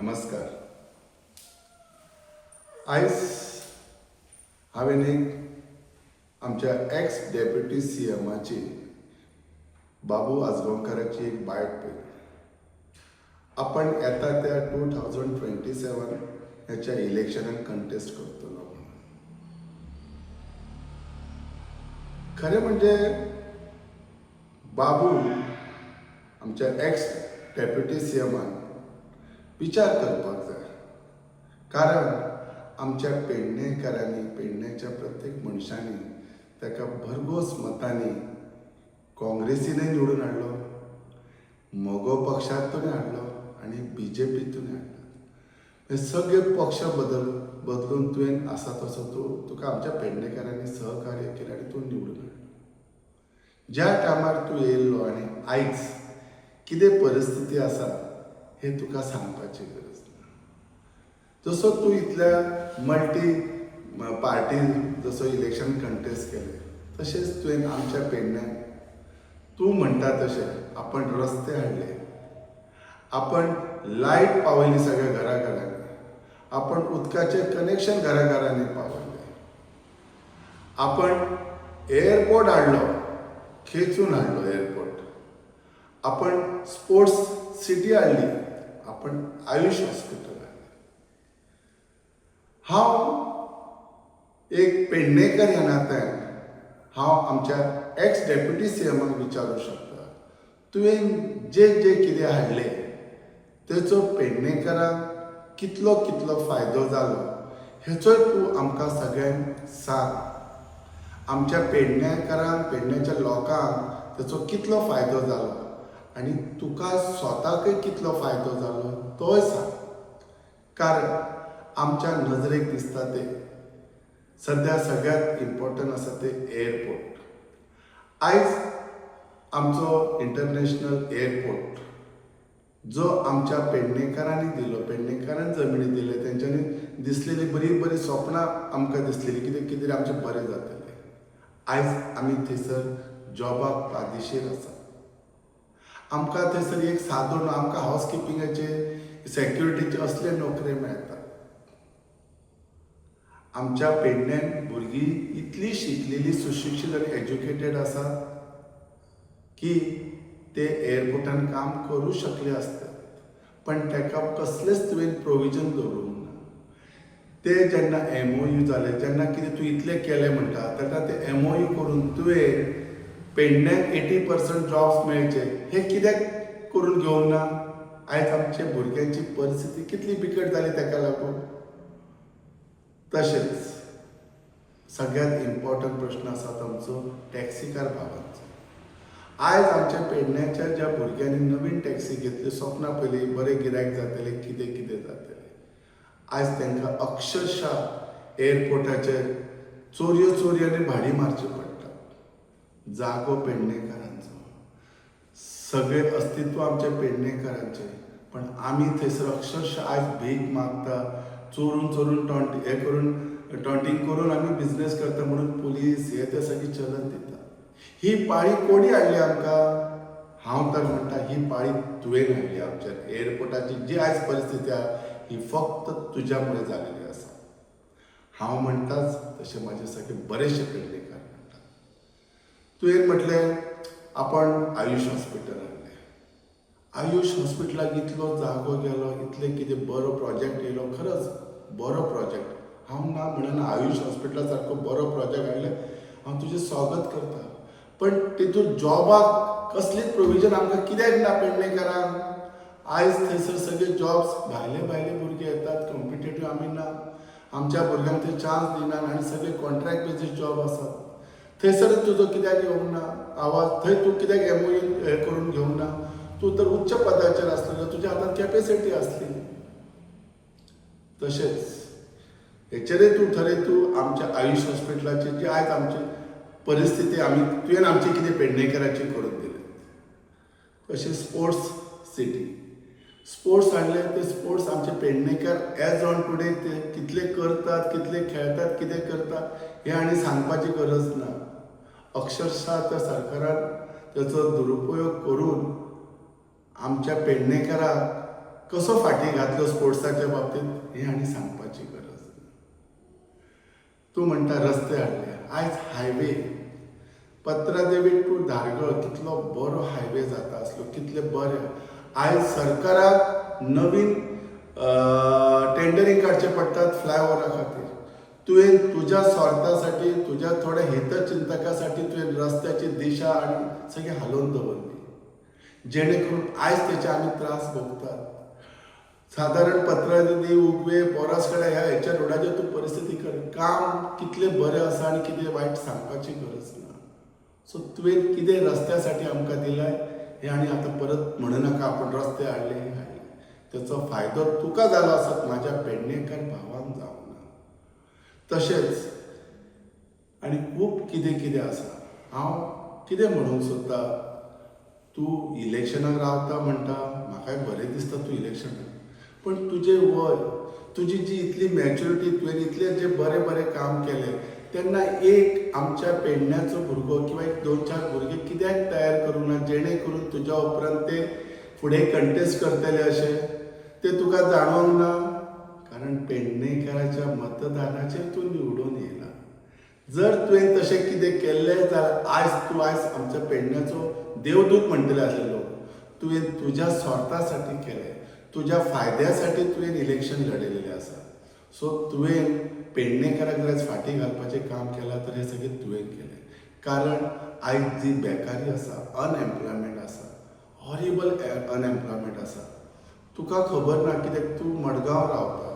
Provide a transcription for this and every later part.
नमस्कार. आयज हांवें एक आमच्या एक्स डेप्युटी सीएमाची बाबू आजगांवकाराची एक बायट पळयली. आपण येता त्या 2027 ह्याच्या इलेक्शनान कंटेस्ट करतलो. खरें म्हणजे बाबू आमच्या एक्स डेप्युटी सीएमान विचार करपाक जाय. कारण आमच्या पेडणेकारांनी, पेडणेच्या प्रत्येक मनशांनी ताका भरघोस मतांनी काँग्रेसीनय निवडून हाडलो, मोगो पक्षांतून हाडलो आणि BJPतून हाडलो. हे सगळे पक्ष बदलून तुवें आसा तसो तुका आमच्या पेडणेकारांनी सहकार्य केलें आनी तूं निवडून हाडलो. ज्या टायमार तूं येयल्लो आनी आयज कितें परिस्थिती आसा हे तुका सांगपाची गरज ना. जसो तूं इतल्या मल्टी पार्टी जसो इलेक्शन कंटेस्ट केलें, तशेंच तुवें आमच्या पेडण्याक तूं म्हणटा तशें आपण रस्ते हाडले, आपण लायट पावयली सगळ्या घराघरांनी, आपण उदकाचें कनेक्शन घराघरांनी पावयलें, आपण एअरपोर्ट हाडलो, खेचून हाडलो एअरपोर्ट, आपण स्पोर्ट्स सिटी हाडली, आपण आयुष हॉस्पिटल हाडलें. हांव एक पेडणेकर ह्या नात्यान हांव आमच्या एक्स डेप्युटी सीएमाक विचारूं शकता, तुवें जे कितें हाडलें तेचो पेडणेकरांक कितलो फायदो जालो हेचोय तूं आमकां सगळ्यांक सांग. आमच्या पेडणेकरांक, पेडणेच्या लोकांक तेचो कितलो फायदो जालो आनी तुका स्वताकय कितलो फायदो जालो तोय सांग. कारण आमच्या नजरेक दिसता ते सद्या सगळ्यात इम्पॉर्टंट आसा ते एअरपोर्ट. आयज आमचो इंटरनॅशनल एअरपोर्ट जो आमच्या पेडणेकारांनी दिलो, पेडणेकारांनी जमनी दिले, तेंच्यांनी दिसलेली बरी स्वप्नां आमकां दिसलेली कितें आमचें बरें जातलें. आयज आमी थंयसर जॉबाक पादेशीर आसा. आमकां थंयसर एक सादो आमकां हावस किपिंगाचे, सेक्युरिटीचे असले नोकऱ्यो मेळटात. आमच्या पेडण्यान भुरगीं इतली शिकलेली, सुशिक्षीत आनी एज्युकेटेड आसा की ते एअरपोर्टान काम करूं शकले आसतात, पण ताका कसलेंच तुवें प्रोविजन दवरूंक ना. ते जेन्ना MOU जाले, जेन्ना कितें तूं इतलें केलें म्हणटा, तेन्ना ते MOU करून तुवें पेडण्याक 80% जॉब्स मेळचे हे कित्याक करून घेवंक ना? आयज आमच्या भुरग्यांची परिस्थिती कितली बिकट जाली ताका लागून. तशेंच सगळ्यांत इम्पॉर्टंट प्रश्न आसा आमचो टॅक्सीकार भावांचो. आयज आमच्या पेडण्याच्या ज्या भुरग्यांनी नवीन टॅक्सी घेतली, स्वप्नां पयली बरें गिरायक जातलें, कितें जातलें, आयज तांकां अक्षरशः एअरपोर्टाचेर चोरयांनी भाडी मारची पडटा. जागो पेडणेकारांचो, सगळें अस्तित्व आमच्या पेडणेकारांचें, पण आमी थंयसर अक्षरशः आयज भीक मागता, चोरून टॉन्टिंग करून आमी बिझनेस करता म्हणून पुलीस हे ते सगळी चलन दिता. ही पाळी कोणी हाडली आमकां? हांव तर म्हणटा ही पाळी तुवें हाडली. आमच्या एअरपोर्टाची जी आयज परिस्थिती आहा ही फक्त तुज्या मुळे जालेली आसा. हांव म्हणटाच तशें म्हाजे सगळे बरेचशे पेडणेकार म्हणटात. तुवें म्हटलें आपण आयुष हॉस्पिटल हाडलें. आयुष हॉस्पिटलाक इतलो जागो गेलो, इतलें कितें बरो प्रोजेक्ट येयलो, खरंच बरो प्रोजेक्ट. हांव ना म्हणना, आयुष हॉस्पिटला सारको बरो प्रोजेक्ट हाडले, हांव तुजें स्वागत करता. पण तितून जॉबाक कसलीच प्रोविजन आमकां कित्याक ना पेडणेकारांक? आयज थंयसर सगळे जॉब्स भायले भुरगे येतात, कॉम्पिटेटीव आमी ना, आमच्या भुरग्यांक थंय चान्स दिनात आनी सगळे कॉन्ट्रॅक्ट बेजीस जॉब आसात. थंयसर तुजो कित्याक येवंक ना आवाज? थंय तूं कित्याक MOU हे करून घेवंक ना? तूं तर उच्च पदाचेर आसलेलो, तुज्या हातांत कॅपेसिटी आसली. तशेंच हेचेरय तूं आमच्या आयुष हॉस्पिटलाची जी आयज आमची परिस्थिती तुवें आमची कितें पेडणेकरांची करून दिली. तशें स्पोर्ट्स सिटी, स्पोर्ट्स हाडले, ते स्पोर्ट्स आमचे पेडणेकार एज ऑन टुडे ते कितले करतात, कितले खेळटात, कितें करतात हे आनी सांगपाची गरज ना. अक्षरशः त्या सरकारान तेचो दुरुपयोग करून आमच्या पेडणेकाराक कसो फाटी घातलो स्पोर्ट्साच्या बाबतींत हे आनी सांगपाची गरज ना. तूं म्हणटा रस्ते हाडले, आयज हायवे पत्रादेवी टू धारगळ कितलो बरो हायवे जाता आसलो, कितले बरे. आयज सरकाराक नवीन टेंडरींग काडचे पडटात फ्लायओव्हरा खातीर. तुवें तुज्या स्वार्थासाठी, तुज्या थोड्या हितचिंतकासाठी तुवें रस्त्याची दिशा आनी सगळी हालोवन दवरली, जेणे करून आयज तेचे आमी त्रास भोगतात. सादारण पत्रादेवी उगवे पोरसकडे ह्या रोडाचेर तूं परिस्थिती कर, काम कितलें बरें आसा आनी कितें वायट सांगपाची गरज ना. सो तुवें कितें रस्त्यासाठी आमकां दिलाय हे आनी आतां परत म्हणनाका आपण रस्ते हाडले. त्याचो फायदो तुका जालो आसत, म्हाज्या पेडणेकार भावांक जावंक ना. तशेंच आनी खूब कितें कितें आसा. हांव कितें म्हणूंक सोदतां, तूं इलेक्शनाक रावता म्हणटा, म्हाकाय बरें दिसता तूं इलेक्शनाक, पण तुजें वय, तुजी जी इतली मॅच्युरिटी, तुवें इतलें जें बरें बरें काम केलें, तेन्ना एक आमच्या पेडण्याचो भुरगो किंवा एक 2-4 भुरगे कित्याक तयार करूंक ना, जेणे करून तुज्या उपरांत ते फुडें कंटेस्ट करतले अशें ते तुका जाणवंक ना. कारण पेडणेकाराच्या मतदानाचेर तूं निवडून येयला. जर तुवें तशें कितें केल्लें जाल्यार आयज तूं आमच्या पेडण्याचो देवदूत म्हणटले आसले लोक. तुवें तुज्या स्वार्थासाठी केलें, तुज्या फायद्यासाठी तुवें इलेक्शन लडयलेलें आसा. सो तुवें पेडणेकाराक जर फाटीं घालपाचें काम केलां तर हें सगळें तुवें केलें. कारण आयज जी बेकारी आसा, अनएम्प्लॉयमेंट आसा, हॉरिबल अनएम्प्लॉयमेंट आसा. तुका खबर ना, कित्याक तूं मडगांव रावता,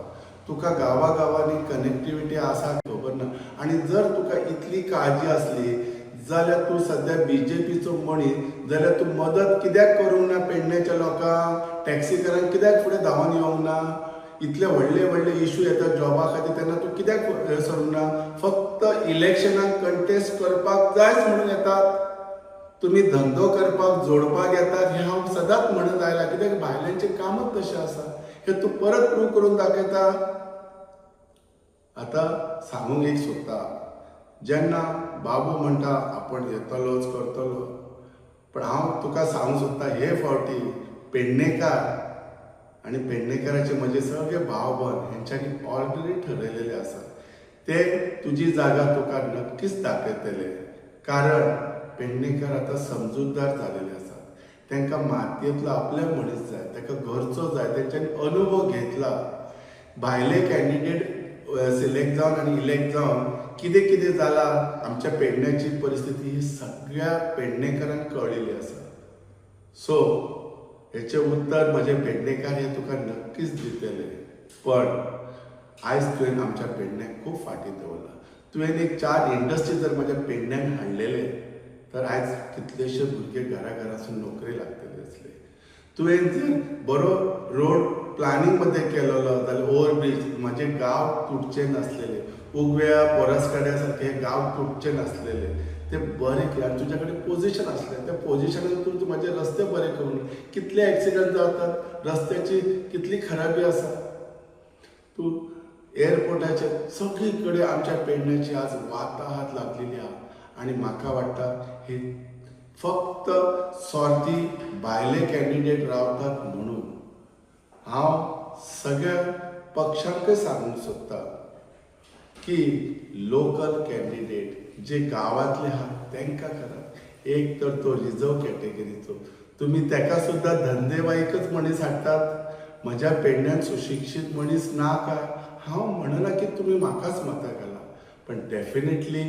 तुका गांवांनी कनेक्टिविटी आसा खबर ना. आनी जर तुका इतली काळजी आसली जाल्यार तूं सद्या BJPचो मनीस जाल्यार तूं मदत कित्याक करूंक ना पेडण्याच्या लोकांक, टॅक्सीकारांक कित्याक फुडें धांवन येवंक ना. इतले व्हडले इश्यू येता जॉबा खातीर, तेन्ना तूं कित्याक सरूंक ना. फक्त इलेक्शनाक कंटेस्ट करपाक जायच म्हणून येतात. तुमी धंदो करपाक जोडपाक येतात हें हांव सदांच म्हणत आयलां, कित्याक भायल्यांचें कामच तशें आसा. हें तूं परत प्रूव करून दाखयता. आतां सांगूंक एक सोदता, जेन्ना बाबू म्हणटा आपण येतलोच करतलो, पण हांव तुका सांगूंक सोदता, हे फावटी पेडणेकार आनी पेडणेकाराचे म्हजे सगळे भाव भयण हेंच्यांनी ऑलरेडी ठरयलेले आसा. ते तुजी जागा तुका नक्कीच दाखयतले. कारण पेडणेकार आतां समजूतदार जालेले आसात. तांकां मातयेंतलो आपले मनीस जाय, ताका घरचो जाय, तेंच्यांनी अनुभव घेतला. भायले कॅन्डिडेट सिलेक्ट जावन आनी इलेक्ट जावन कितें कितें जालां, आमच्या पेडण्याची परिस्थिती ही सगळ्या पेडणेकारांक कळिल्ली आसा. सो हेचें उत्तर म्हजे पेडणेकार हे तुका नक्कीच दितले. पण आयज तुवें आमच्या पेडण्याक खूब फाटीं दवरला. तुवें एक 4 इंडस्ट्री जर म्हज्या पेडण्याक हाडलेले तर आयज कितलेशे भुरगे घरासून नोकरी लागतले आसले. तुवें जर बरो रोड प्लॅनिंग मध्ये केलेलो जाल्यार ओव्हरब्रिज म्हाजे गांव तुटचे नासलेले, उगव्या पोरसकाड्या सारके गांव तुटचे नासलेले, ते बरे केले. तुज्या कडेन पोजिशन आसलें, त्या पोजिशनान तूं म्हाजे रस्ते बरे करून, कितले एक्सिडंट जातात, रस्त्याची कितली खराबी आसा. तूं एअरपोर्टाचेर सगळी कडेन आमच्या पेडण्याची आज वाताहत लागलेली आहा. आनी म्हाका वाटता हे फक्त स्वार्थी भायले कॅन्डिडेट रावतात म्हणून. हांव सगळ्या पक्षांकय सांगूंक सोदता की लोकल कॅन्डिडेट जे गांवांतले आहात तांकां करात. एक तर तो रिजर्व कॅटेगरीचो, तुमी ताका सुद्दां धंदेवाईकच मनीस हाडटात. म्हज्या पेडण्यान सुशिक्षीत मनीस ना काय हांव म्हणना की तुमी म्हाकाच मतां घाला, पण डेफिनेटली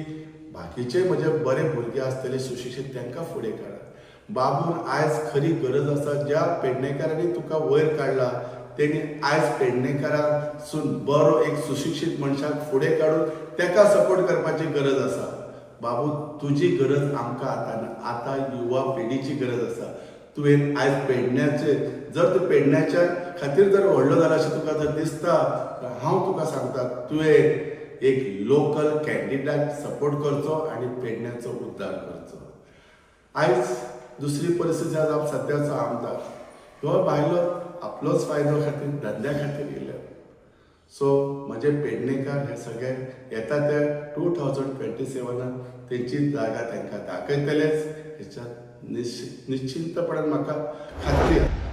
बाकीचे म्हजे बरे भुरगे आसतले सुशिक्षीत तांकां फुडें काडा. बाबून आयज खरी गरज आसा, ज्या पेडणेकारांनी तुका वयर काडला तेणी आयज पेडणेकारासून बरो एक सुशिक्षीत मनशाक फुडें काडून ताका सपोर्ट करपाची गरज आसा. बाबू तुजी गरज आमकां आतां युवा पिढीची गरज आसा. तुवें आयज पेडण्याचे जर तूं पेडण्याच्या खातीर जर व्हडलो जाला अशें तुका जर दिसता तर हांव तुका सांगता, तुवें एक लोकल कॅन्डिडेट सपोर्ट करचो आनी पेडण्याचो उद्धार करचो. आयज दुसरी परिस्थिती आसा, सद्याचो आमदार हो भायलो आपलोच फायदो खातीर धंद्या खातीर येयलो. सो म्हजे पेडणेकार हे सगळे येता ते 2027 तेंची जागा तांकां दाखयतलेच हेच्यात निश्चिंतपणान म्हाका खात्री आसा.